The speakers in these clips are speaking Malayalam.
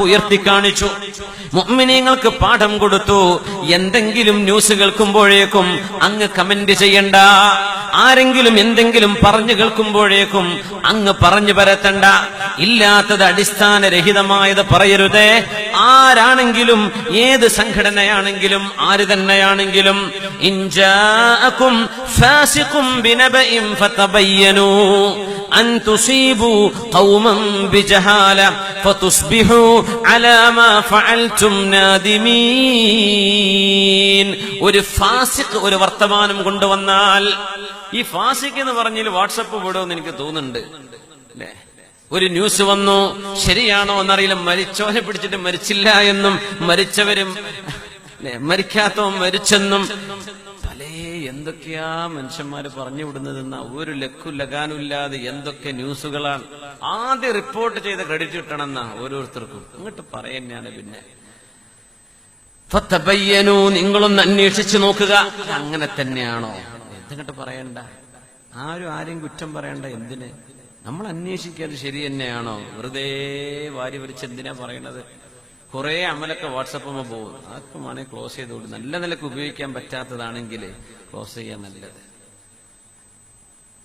ഉയർത്തിക്കാണിച്ചു. മുഅ്മിനീങ്ങൾക്ക് പാഠം കൊടുത്തു. എന്തെങ്കിലും ന്യൂസ് കേൾക്കുമ്പോഴേക്കും അങ്ങ് കമന്റ് ചെയ്യണ്ട. ആരെങ്കിലും എന്തെങ്കിലും പറഞ്ഞു കേൾക്കുമ്പോഴേക്കും അങ്ങ് പറഞ്ഞു പരത്തണ്ട. ഇല്ലാത്തത് അടിസ്ഥാനരഹിതമായത് പറയരുതേ. ആരാണെങ്കിലും ഏത് സംഘടനയാണെങ്കിലും ആര് തന്നെയാണെങ്കിലും ഇൻ ജാഅകും ഫാസിഖും ബിനബഇൻ ഫതബയ്യനൂ അൻ തുസീബു ഖൗമൻ ബിജഹാല ഫതുസ്ബിഹു അലാ മാ ഫഅൽതും നാദിമീൻ. ഒരു ഫാസിഖ് ഒരു വർത്തമാനം കൊണ്ടുവന്നാൽ, ഈ ഫാസിഖ് എന്ന് പറഞ്ഞാൽ വാട്സപ്പ് വിടുമെന്ന് എനിക്ക് തോന്നുന്നുണ്ട് അല്ലേ? ഒരു ന്യൂസ് വന്നു, ശരിയാണോ എന്നറിയില്ല, മരിച്ചവനെ പിടിച്ചിട്ട് മരിച്ചില്ല എന്നും മരിച്ചവരും മരിക്കാത്തവൻ മരിച്ചെന്നും പല എന്തൊക്കെയാ മനുഷ്യന്മാര് പറഞ്ഞു വിടുന്നതെന്ന ഒരു ലക്കും ലഗാനുമില്ലാതെ എന്തൊക്കെ ന്യൂസുകളാണ്. ആദ്യം റിപ്പോർട്ട് ചെയ്ത ക്രെഡിറ്റ് കിട്ടണമെന്നാ ഓരോരുത്തർക്കും. അങ്ങോട്ട് പറയുന്നതാണ്. പിന്നെ ഫതബയ്യനൂ, നിങ്ങളൊന്ന് അന്വേഷിച്ചു നോക്കുക. അങ്ങനെ തന്നെയാണോ? എന്തിങ്ങോട്ട് പറയണ്ട, ആരെയും കുറ്റം പറയണ്ട. എന്തിന്? നമ്മൾ അന്വേഷിക്കാതെ ശരി തന്നെയാണോ? വെറുതെ വാരി വലിച്ച് എന്തിനാ പറയണത്? കുറെ അമലൊക്കെ വാട്സപ്പുമ്മ പോകും. അതൊക്കെ വേണേ ക്ലോസ് ചെയ്തോളൂ. നല്ല നിലക്ക് ഉപയോഗിക്കാൻ പറ്റാത്തതാണെങ്കിൽ ക്ലോസ് ചെയ്യാൻ നല്ലത്.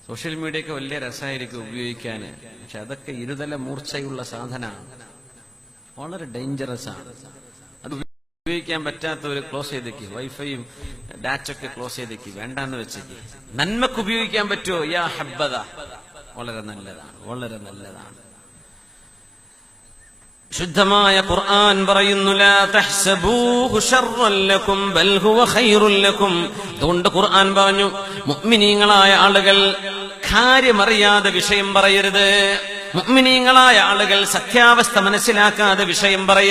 സോഷ്യൽ മീഡിയ ഒക്കെ വലിയ രസമായിരിക്കും ഉപയോഗിക്കാൻ, പക്ഷെ അതൊക്കെ ഇരുതല മൂർച്ചയുള്ള സാധനമാണ്, വളരെ ഡേഞ്ചറസ് ആണ്. അത് ഉപയോഗിക്കാൻ പറ്റാത്തവര് ക്ലോസ് ചെയ്തേക്ക്. വൈഫൈയും ഡാറ്റൊക്കെ ക്ലോസ് ചെയ്തേക്ക്, വേണ്ടാന്ന് വെച്ചേക്ക്. നന്മക്ക് ഉപയോഗിക്കാൻ പറ്റുമോ? യാ ഹബ്ബദ, വളരെ നല്ലതാണ്, വളരെ നല്ലതാണ്. ശുദ്ധമായ ഖുർആൻ പറയുന്നു, ലാ തഹ്സബൂഹു ശർറൻ ലക്കും ബൽ ഹുവ ഖൈറുൻ ലക്കും. അതുകൊണ്ട് ഖുർആൻ പറഞ്ഞു, മുഅ്മിനീങ്ങളായ ആളുകൾ കാര്യമറിയാതെ വിഷയം പറയരുത്. മുഅ്മിനീങ്ങളായ ആളുകൾ സത്യാവസ്ഥ മനസ്സിലാക്കാതെ വിഷയം പറയരുത്.